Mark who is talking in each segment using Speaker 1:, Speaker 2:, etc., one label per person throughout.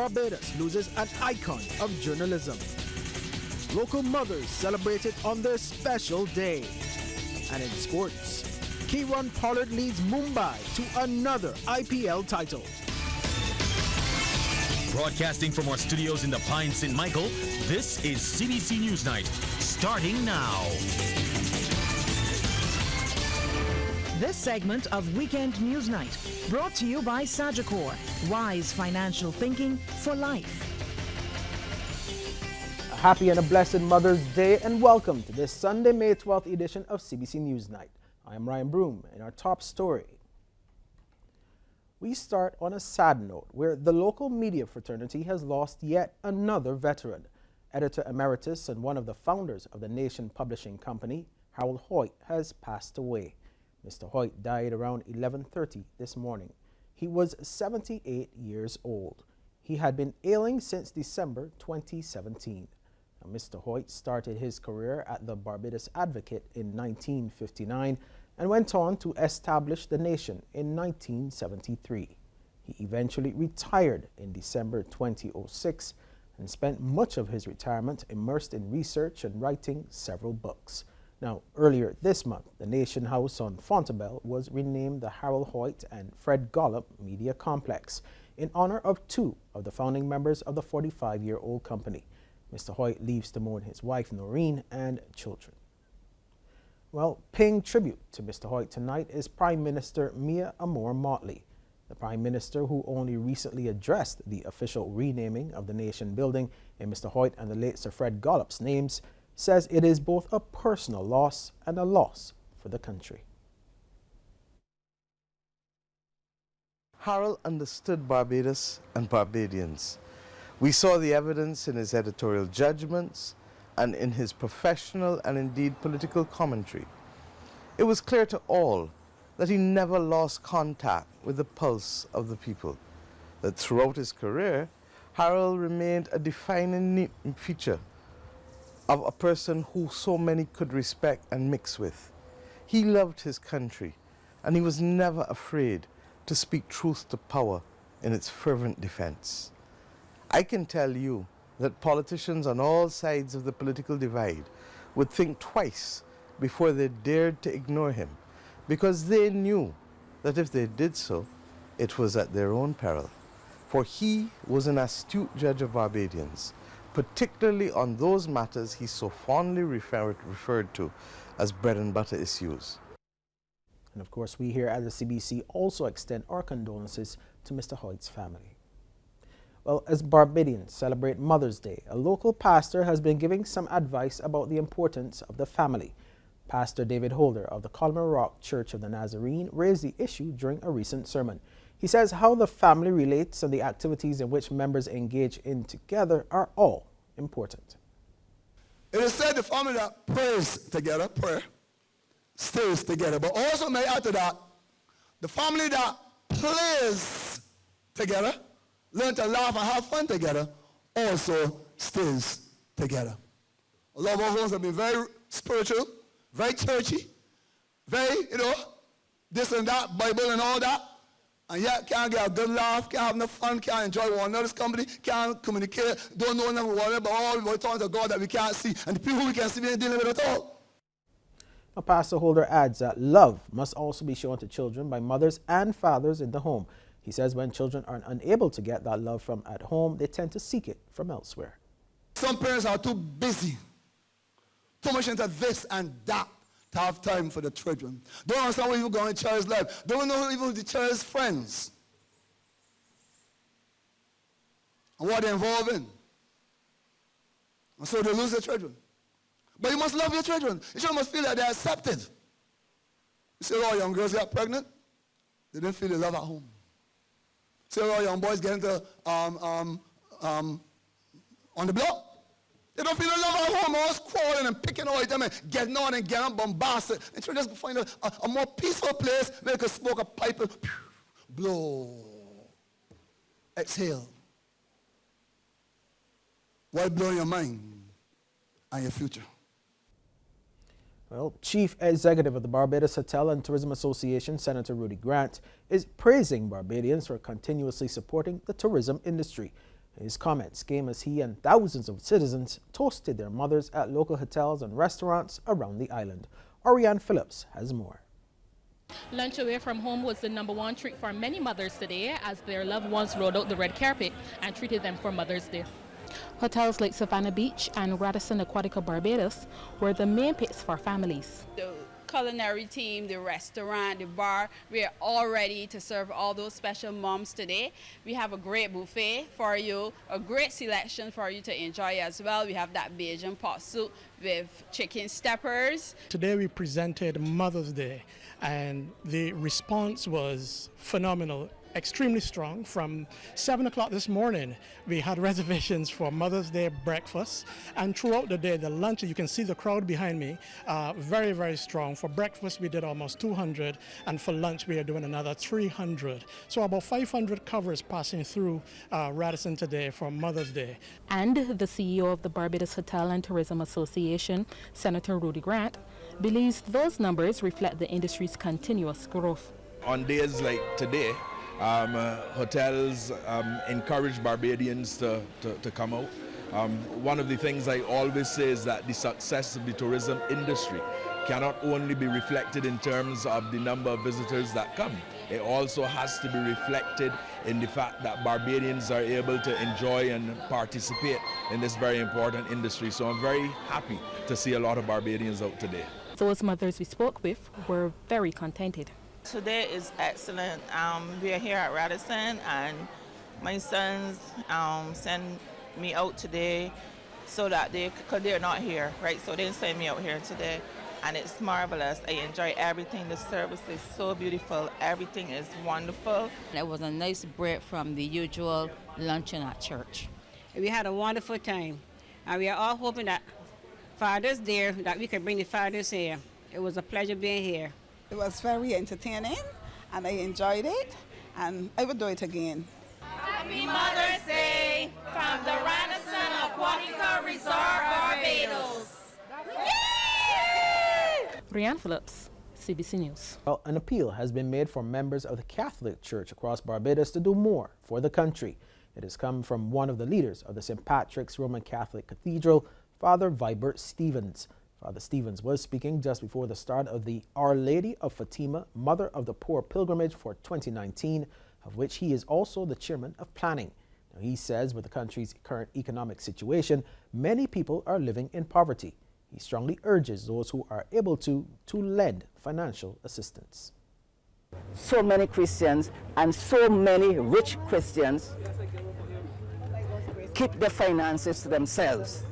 Speaker 1: Barbados loses an icon of journalism. Local mothers celebrated on their special day. And in sports, Kieron Pollard leads Mumbai to another IPL title.
Speaker 2: Broadcasting from our studios in the Pine St. Michael, this is CBC News Night, starting now.
Speaker 3: This segment of Weekend News Night brought to you by Sagicor, wise financial thinking for life.
Speaker 1: A happy and a blessed Mother's Day, and welcome to this Sunday, May 12th edition of CBC News Night. I am Ryan Broom, and our top story. We start on a sad note where the local media fraternity has lost yet another veteran. Editor Emeritus and one of the founders of the Nation Publishing Company, Harold Hoyt, has passed away. Mr. Hoyt died around 11:30 this morning. He was 78 years old. He had been ailing since December 2017. Now, Mr. Hoyt started his career at the Barbados Advocate in 1959 and went on to establish the Nation in 1973. He eventually retired in December 2006 and spent much of his retirement immersed in research and writing several books. Now, earlier this month, the Nation House on Fontebelle was renamed the Harold Hoyt and Fred Gollop Media Complex in honor of two of the founding members of the 45-year-old company. Mr. Hoyt leaves to mourn his wife, Noreen, and children. Well, paying tribute to Mr. Hoyt tonight is Prime Minister Mia Amor-Motley. The Prime Minister, who only recently addressed the official renaming of the Nation building in Mr. Hoyt and the late Sir Fred Gollop's names, says it is both a personal loss and a loss for the country.
Speaker 4: Harold understood Barbados and Barbadians. We saw the evidence in his editorial judgments and in his professional and indeed political commentary. It was clear to all that he never lost contact with the pulse of the people, that throughout his career, Harold remained a defining feature of a person who so many could respect and mix with. He loved his country, and he was never afraid to speak truth to power in its fervent defense. I can tell you that politicians on all sides of the political divide would think twice before they dared to ignore him, because they knew that if they did so, it was at their own peril. For he was an astute judge of Barbadians, particularly on those matters he so fondly referred to as bread and butter issues.
Speaker 1: And of course, we here at the CBC also extend our condolences to Mr. Hoyt's family. Well, as Barbadians celebrate Mother's Day, a local pastor has been giving some advice about the importance of the family. Pastor David Holder of the Colmer Rock Church of the Nazarene raised the issue during a recent sermon. He says how the family relates and the activities in which members engage in together are all important.
Speaker 5: It is said the family that prays together, prayer, stays together. But also may add to that, the family that plays together, learn to laugh and have fun together, also stays together. A lot of our homes have been very spiritual, very churchy, very, this and that, Bible and all that. And yet can't get a good laugh, can't have no fun, can't enjoy one another's company, can't communicate, don't know nothing about it, but all we're talking to God that we can't see. And the people we can see, we ain't dealing with at all.
Speaker 1: Now, Pastor Holder adds that love must also be shown to children by mothers and fathers in the home. He says when children are unable to get that love from at home, they tend to seek it from elsewhere.
Speaker 5: Some parents are too busy, too much into this and that, to have time for the children. Don't understand what even going in child's life. Don't know even the child's friends and what they're involved in. And so they lose their children. But you must love your children. Your children must feel that they're accepted. You see, all young girls got pregnant, they didn't feel the love at home. See, all young boys get into on the block. They don't feel the love at home, always quarreling and picking all them and getting on and getting bombasted. And trying to just find a more peaceful place where they could smoke a pipe and blow, exhale. While blowing your mind and your future.
Speaker 1: Well, Chief Executive of the Barbados Hotel and Tourism Association, Senator Rudy Grant, is praising Barbadians for continuously supporting the tourism industry. His comments came as he and thousands of citizens toasted their mothers at local hotels and restaurants around the island. Oriane Phillips has more.
Speaker 6: Lunch away from home was the #1 treat for many mothers today as their loved ones rolled out the red carpet and treated them for Mother's Day. Hotels like Savannah Beach and Radisson Aquatica Barbados were the main picks for families.
Speaker 7: The culinary team, the restaurant, the bar, we are all ready to serve all those special moms today. We have a great buffet for you, a great selection for you to enjoy as well. We have that Bajan pot soup with chicken steppers.
Speaker 8: Today we presented Mother's Day and the response was phenomenal. Extremely strong. From 7 o'clock this morning, we had reservations for Mother's Day breakfast, and throughout the day, the lunch, you can see the crowd behind me, very, very strong. For breakfast, we did almost 200, and for lunch, we are doing another 300. So about 500 covers passing through Radisson today for Mother's Day.
Speaker 6: And the CEO of the Barbados Hotel and Tourism Association, Senator Rudy Grant, believes those numbers reflect the industry's continuous growth.
Speaker 9: On days like today, hotels encourage Barbadians to come out. One of the things I always say is that the success of the tourism industry cannot only be reflected in terms of the number of visitors that come. It also has to be reflected in the fact that Barbadians are able to enjoy and participate in this very important industry. So I'm very happy to see a lot of Barbadians out today.
Speaker 6: Those mothers we spoke with were very contented.
Speaker 10: Today is excellent. We are here at Radisson, and my sons send me out today so that because they're not here, right? So they send me out here today, and it's marvelous. I enjoy everything. The service is so beautiful. Everything is wonderful.
Speaker 11: It was a nice break from the usual luncheon at church.
Speaker 12: We had a wonderful time, and we are all hoping that Father's Day, that we can bring the fathers here. It was a pleasure being here.
Speaker 13: It was very entertaining, and I enjoyed it, and I would do it again.
Speaker 14: Happy Mother's Day from the Radisson Aquatica Resort, Barbados.
Speaker 6: Brianne Phillips, CBC News.
Speaker 1: Well, an appeal has been made for members of the Catholic Church across Barbados to do more for the country. It has come from one of the leaders of the St. Patrick's Roman Catholic Cathedral, Father Vibert Stevens. Father Stevens was speaking just before the start of the Our Lady of Fatima, Mother of the Poor pilgrimage for 2019, of which he is also the chairman of planning. Now, he says with the country's current economic situation, many people are living in poverty. He strongly urges those who are able to lend financial assistance.
Speaker 15: So many Christians and so many rich Christians keep their finances to themselves,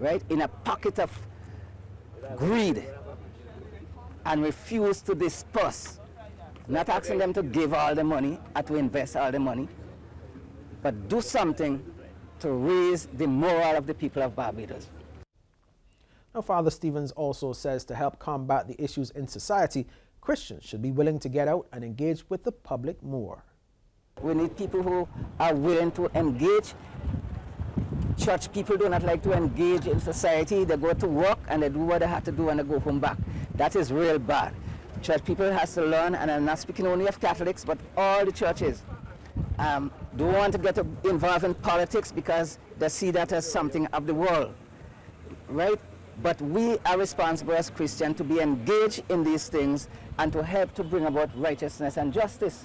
Speaker 15: right, in a pocket of greed, and refuse to disperse. Not asking them to give all the money or to invest all the money, but do something to raise the morale of the people of Barbados.
Speaker 1: Now, Father Stevens also says to help combat the issues in society, Christians should be willing to get out and engage with the public more.
Speaker 15: We need people who are willing to engage. Church people do not like to engage in society. They go to work and they do what they have to do and they go home back. That is real bad. Church people has to learn, and I'm not speaking only of Catholics, but all the churches don't want to get involved in politics because they see that as something of the world, right? But we are responsible as Christians to be engaged in these things and to help to bring about righteousness and justice.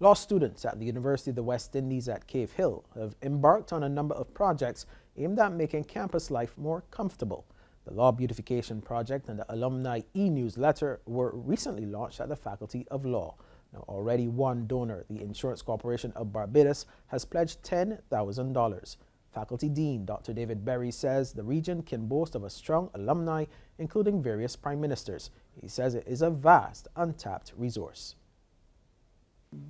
Speaker 1: Law students at the University of the West Indies at Cave Hill have embarked on a number of projects aimed at making campus life more comfortable. The Law Beautification Project and the Alumni e-newsletter were recently launched at the Faculty of Law. Now, already one donor, the Insurance Corporation of Barbados, has pledged $10,000. Faculty Dean Dr. David Berry says the region can boast of a strong alumni, including various prime ministers. He says it is a vast, untapped resource.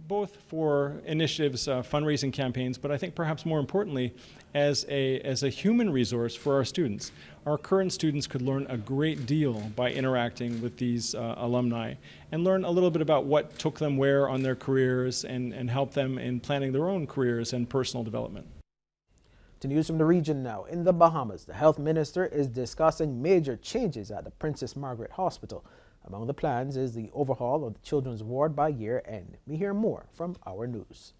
Speaker 16: Both for initiatives, fundraising campaigns, but I think perhaps more importantly, as a human resource for our students. Our current students could learn a great deal by interacting with these alumni and learn a little bit about what took them where on their careers and help them in planning their own careers and personal development.
Speaker 1: To news from the region now. In the Bahamas, the health minister is discussing major changes at the Princess Margaret Hospital. Among the plans is the overhaul of the children's ward by year end. We hear more from our news.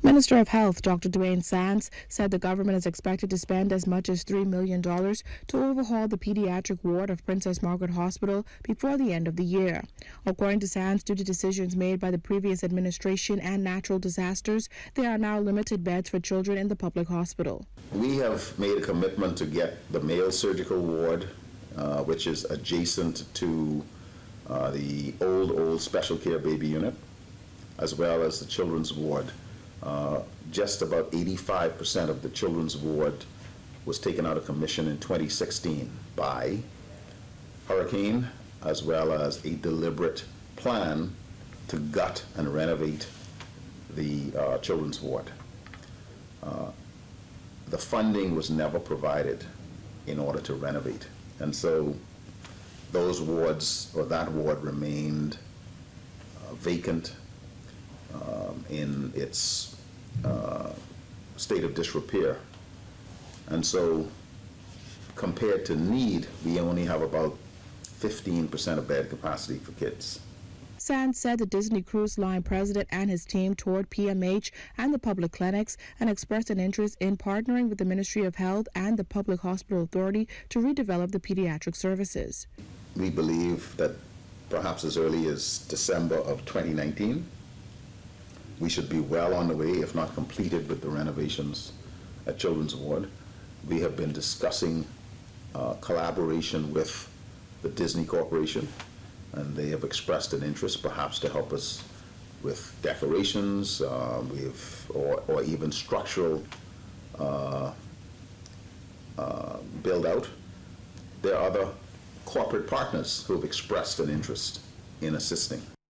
Speaker 6: Minister of Health Dr. Dwayne Sands said the government is expected to spend as much as $3 million to overhaul the pediatric ward of Princess Margaret Hospital before the end of the year. According to Sands, due to decisions made by the previous administration and natural disasters, there are now limited beds for children in the public hospital.
Speaker 17: We have made a commitment to get the male surgical ward, which is adjacent to the old special care baby unit, as well as the children's ward. Just about 85% of the children's ward was taken out of commission in 2016 by hurricane, as well as a deliberate plan to gut and renovate the children's ward. The funding was never provided in order to renovate, and so those wards, or that ward, remained vacant in its state of disrepair. And so compared to need, we only have about 15% of bed capacity for kids.
Speaker 6: Sands said the Disney Cruise Line president and his team toured PMH and the public clinics and expressed an interest in partnering with the Ministry of Health and the Public Hospital Authority to redevelop the pediatric services.
Speaker 17: We believe that perhaps as early as December of 2019, we should be well on the way, if not completed, with the renovations at Children's Ward. We have been discussing collaboration with the Disney Corporation, and they have expressed an interest perhaps to help us with decorations, or even structural build out. There are other corporate partners who have expressed an interest in assisting.